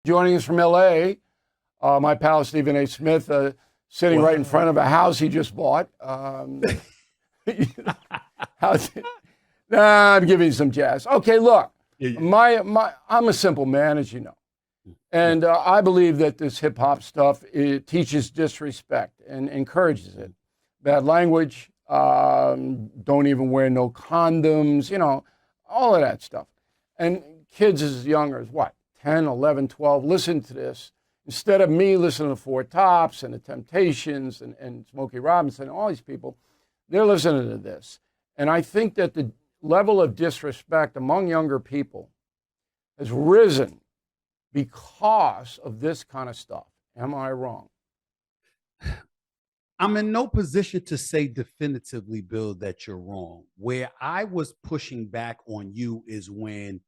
joining us from L.A. My pal Stephen A. Smith, sitting right in front of a house he just bought. I'm giving you some jazz. Okay, look, I'm a simple man, as you know. And I believe that this hip hop stuff, it teaches disrespect and encourages it. Bad language, don't even wear no condoms, all of that stuff. And kids as young as what, 10, 11, 12, listen to this. Instead of me listening to Four Tops and the Temptations and Smokey Robinson and all these people, they're listening to this. And I think that the level of disrespect among younger people has risen because of this kind of stuff. Am I wrong? I'm in no position to say definitively, Bill, that you're wrong. Where I was pushing back on you is when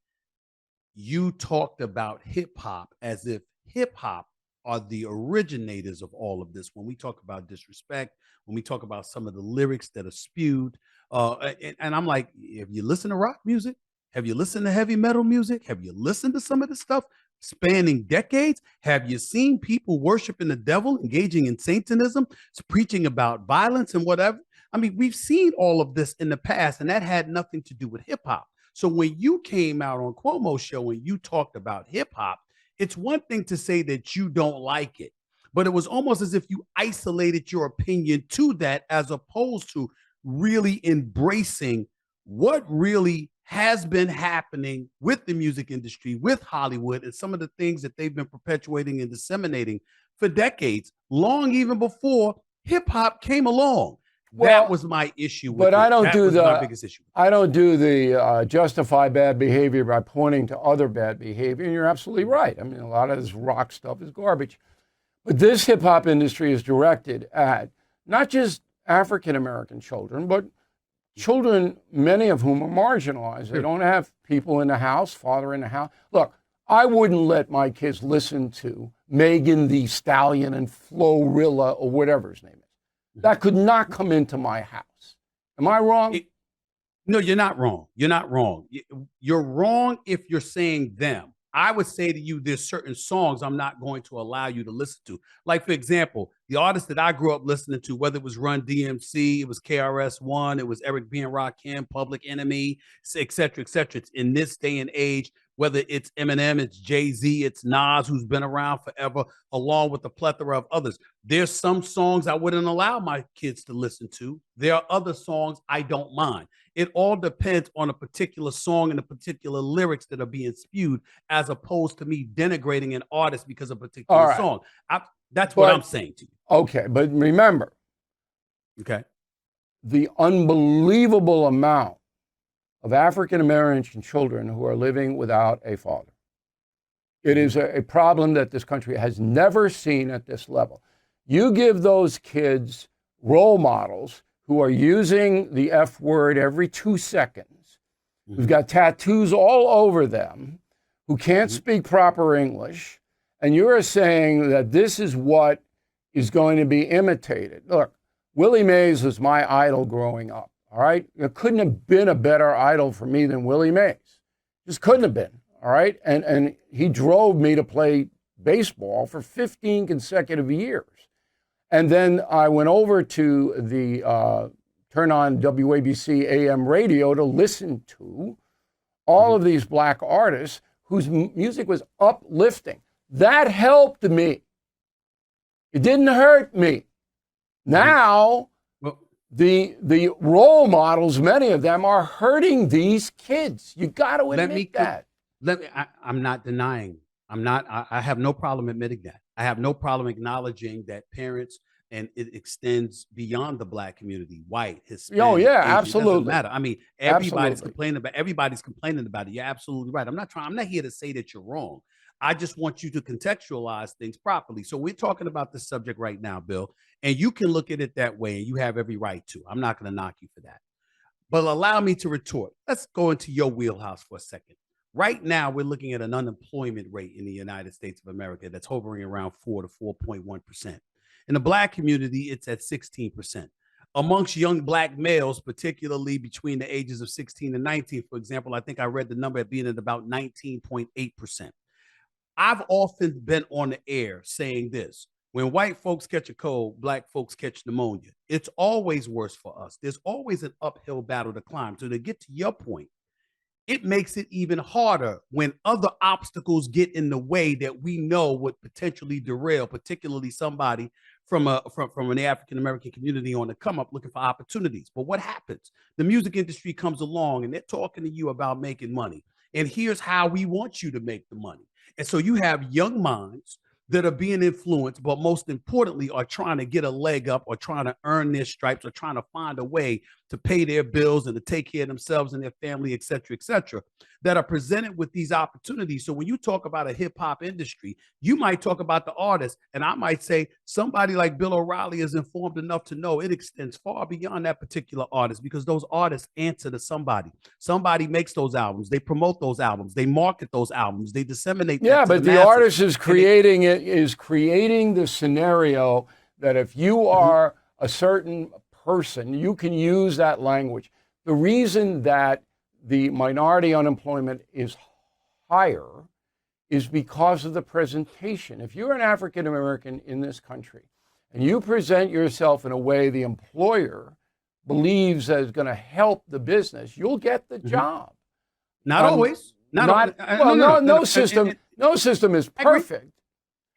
you talked about hip hop as if hip hop are the originators of all of this. When we talk about disrespect, when we talk about some of the lyrics that are spewed, and I'm like, have you listened to rock music? Have you listened to heavy metal music? Have you listened to some of the stuff spanning decades? Have you seen people worshiping the devil, engaging in Satanism, preaching about violence and whatever? I mean, we've seen all of this in the past, and that had nothing to do with hip hop. So when you came out on Cuomo's show and you talked about hip hop, it's one thing to say that you don't like it, but it was almost as if you isolated your opinion to that, as opposed to really embracing what really has been happening with the music industry, with Hollywood, and some of the things that they've been perpetuating and disseminating for decades, long even before hip hop came along. That was my issue. But I don't do the biggest issue. I don't do the justify bad behavior by pointing to other bad behavior. And you're absolutely right. I mean, a lot of this rock stuff is garbage. But this hip hop industry is directed at not just African American children, but children, many of whom are marginalized. They don't have people in the house, father in the house. Look, I wouldn't let my kids listen to Megan Thee Stallion and Florilla or whatever his name is. That could not come into my house. Am I wrong? No, you're not wrong. You're not wrong. You're wrong if you're saying them. I would say to you, there's certain songs I'm not going to allow you to listen to. Like, for example, the artists that I grew up listening to, whether it was Run DMC, it was KRS-One, it was Eric B. and Rakim, Public Enemy, et cetera, et cetera. It's in this day and age, whether it's Eminem, it's Jay-Z, it's Nas, who's been around forever, along with a plethora of others. There's some songs I wouldn't allow my kids to listen to. There are other songs I don't mind. It all depends on a particular song and the particular lyrics that are being spewed, as opposed to me denigrating an artist because of a particular song. That's what I'm saying to you. Okay, but remember, the unbelievable amount of African American children who are living without a father. It is a problem that this country has never seen at this level. You give those kids role models who are using the F word every 2 seconds, who've got tattoos all over them, who can't speak proper English, and you're saying that this is what is going to be imitated. Look, Willie Mays was my idol growing up, all right? There couldn't have been a better idol for me than Willie Mays. Just couldn't have been, all right? And he drove me to play baseball for 15 consecutive years. And then I went over to the turn on WABC AM radio to listen to all of these black artists whose music was uplifting. That helped me. It didn't hurt me. Now, the role models, many of them, are hurting these kids. You got to admit that. I'm not denying. I have no problem admitting that. I have no problem acknowledging that parents, and it extends beyond the black community, white, Hispanic. Oh yeah, Asian, absolutely. It doesn't matter. I mean, everybody's complaining about it. You're absolutely right. I'm not here to say that you're wrong. I just want you to contextualize things properly. So we're talking about this subject right now, Bill, and you can look at it that way, and you have every right to. I'm not going to knock you for that. But allow me to retort. Let's go into your wheelhouse for a second. Right now, we're looking at an unemployment rate in the United States of America that's hovering around 4 to 4.1%. In the black community, it's at 16%. Amongst young black males, particularly between the ages of 16 and 19, for example, I think I read the number at being at about 19.8%. I've often been on the air saying this. When white folks catch a cold, black folks catch pneumonia. It's always worse for us. There's always an uphill battle to climb. So to get to your point, it makes it even harder when other obstacles get in the way that we know would potentially derail, particularly somebody from an African American community on the come up looking for opportunities. But what happens? The music industry comes along and they're talking to you about making money. And here's how we want you to make the money. And so you have young minds that are being influenced, but most importantly, are trying to get a leg up or trying to earn their stripes or trying to find a way to pay their bills and to take care of themselves and their family, et cetera, that are presented with these opportunities. So when you talk about a hip hop industry, you might talk about the artist, and I might say somebody like Bill O'Reilly is informed enough to know it extends far beyond that particular artist because those artists answer to somebody. Somebody makes those albums, they promote those albums, they market those albums, they disseminate. Yeah, but the artist is creating creating the scenario that if you are a certain person, you can use that language. The reason that the minority unemployment is higher is because of the presentation. If you're an African American in this country and you present yourself in a way the employer believes that is going to help the business, you'll get the job. Not always. No system is perfect.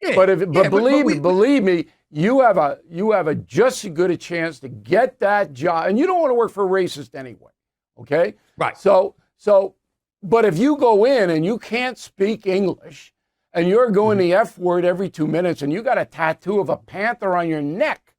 Yeah, But believe me, you have a just as good a chance to get that job, and you don't want to work for a racist anyway. Okay, right. So, but if you go in and you can't speak English, and you're going the F word every 2 minutes, and you got a tattoo of a panther on your neck,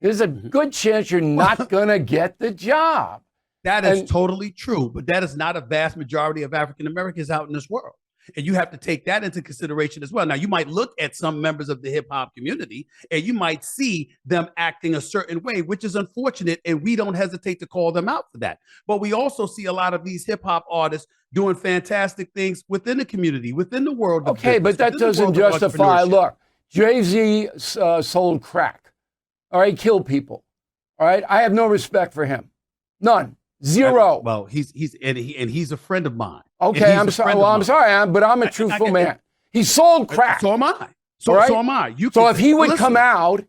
there's a good chance you're not going to get the job. That is totally true, but that is not a vast majority of African Americans out in this world. And you have to take that into consideration as well. Now, you might look at some members of the hip hop community and you might see them acting a certain way, which is unfortunate. And we don't hesitate to call them out for that. But we also see a lot of these hip hop artists doing fantastic things within the community, within the world. Okay, but that doesn't justify. Look, Jay-Z sold crack. All right, killed people. All right, I have no respect for him. None. Zero. Well, he's a friend of mine. Okay, I'm sorry. Well, I'm sorry, but I'm a truthful man. He sold crack. So am I. So am I. So if he would come out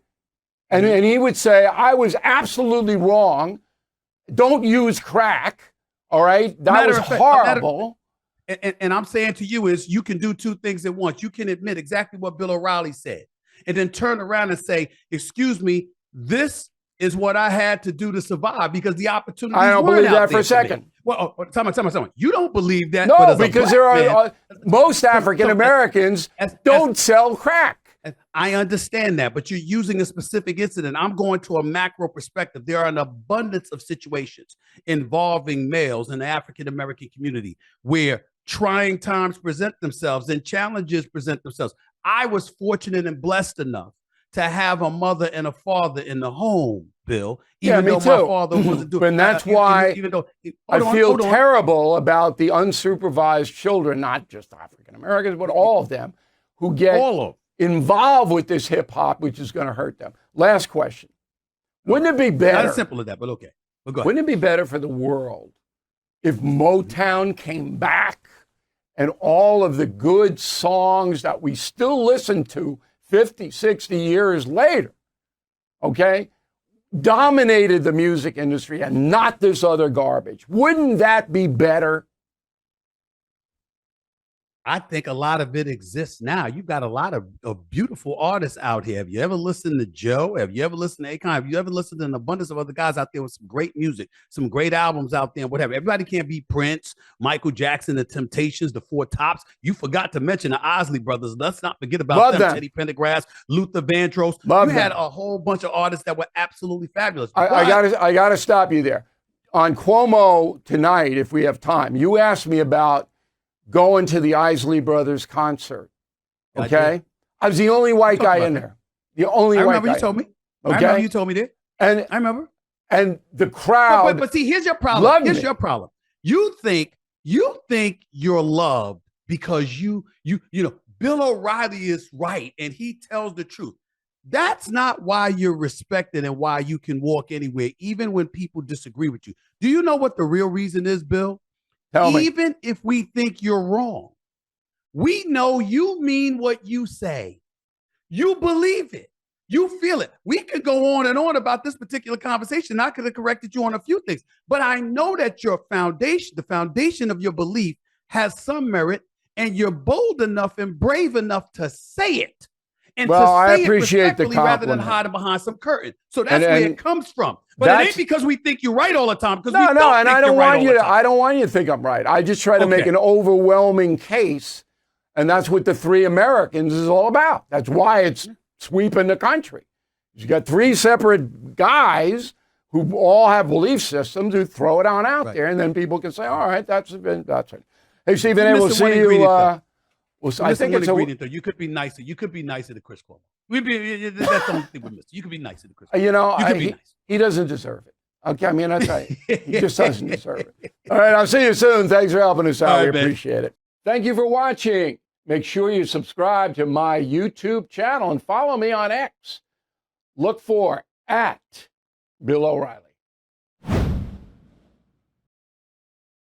and he would say, I was absolutely wrong, don't use crack, all right? That was horrible. And I'm saying to you is you can do two things at once. You can admit exactly what Bill O'Reilly said and then turn around and say, excuse me, this is what I had to do to survive because the opportunity. I don't believe that for a second. Well, tell me. You don't believe that? No, because there are most African Americans don't sell crack. I understand that, but you're using a specific incident. I'm going to a macro perspective. There are an abundance of situations involving males in the African American community where trying times present themselves and challenges present themselves. I was fortunate and blessed enough to have a mother and a father in the home, Bill. Even though my father wasn't doing. And that's why I feel terrible about the unsupervised children, not just African Americans, but all of them, who get involved with this hip hop, which is going to hurt them. Last question: wouldn't it be better? Not as simple as that, but okay. Well, go ahead. Wouldn't it be better for the world if Motown came back and all of the good songs that we still listen to 50, 60 years later, okay, dominated the music industry and not this other garbage? Wouldn't that be better? I think a lot of it exists now. You've got a lot of beautiful artists out here. Have you ever listened to Joe? Have you ever listened to Akon? Have you ever listened to an abundance of other guys out there with some great music, some great albums out there, and whatever? Everybody can't be Prince, Michael Jackson, the Temptations, the Four Tops. You forgot to mention the Osley Brothers. Let's not forget about them. Teddy Pendergrass, Luther Vandross. You had a whole bunch of artists that were absolutely fabulous. I gotta stop you there. On Cuomo tonight, if we have time, you asked me about going to the Isley Brothers concert. Okay? I was the only white guy in there. The only white guy. I remember you told me. Okay? I remember you told me that. And I remember. And the crowd. But see, here's your problem. Here's your problem. You think you're loved because you know, Bill O'Reilly is right and he tells the truth. That's not why you're respected and why you can walk anywhere, even when people disagree with you. Do you know what the real reason is, Bill? Tell me. Even if we think you're wrong, We know you mean what you say. You believe it. You feel it. We could go on and on about this particular conversation. I could have corrected you on a few things, but I know that your foundation, the foundation of your belief, has some merit, and you're bold enough and brave enough to say it. And Well, to I say appreciate it the respectfully rather than compliment. hiding behind some curtain. So that's And where it comes from. But it ain't because we think you're right all the time. Because No, we no, and I don't want you to. time. I don't want you to think I'm right. I just try to make Okay. an overwhelming case, and that's what the Three Americans is all about. That's why it's sweeping the country. You got three separate guys who all have belief systems who throw it on out Right. there, and then people can say, "All right, that's it." Hey, Stephen You're A. We'll missing one see you. ingredient, though. I think it's though. You could be nicer. You could be nicer to Chris Cuomo. That's the only thing we missed. You could be nicer to Chris Cuomo. you know, You could be nice. he doesn't deserve it. Okay, I mean, I tell you, he just doesn't deserve it. All right, I'll see you soon. Thanks for helping us out. All We right, man. appreciate it. Thank you for watching. Make sure you subscribe to my YouTube channel and follow me on X. Look for @Bill O'Reilly.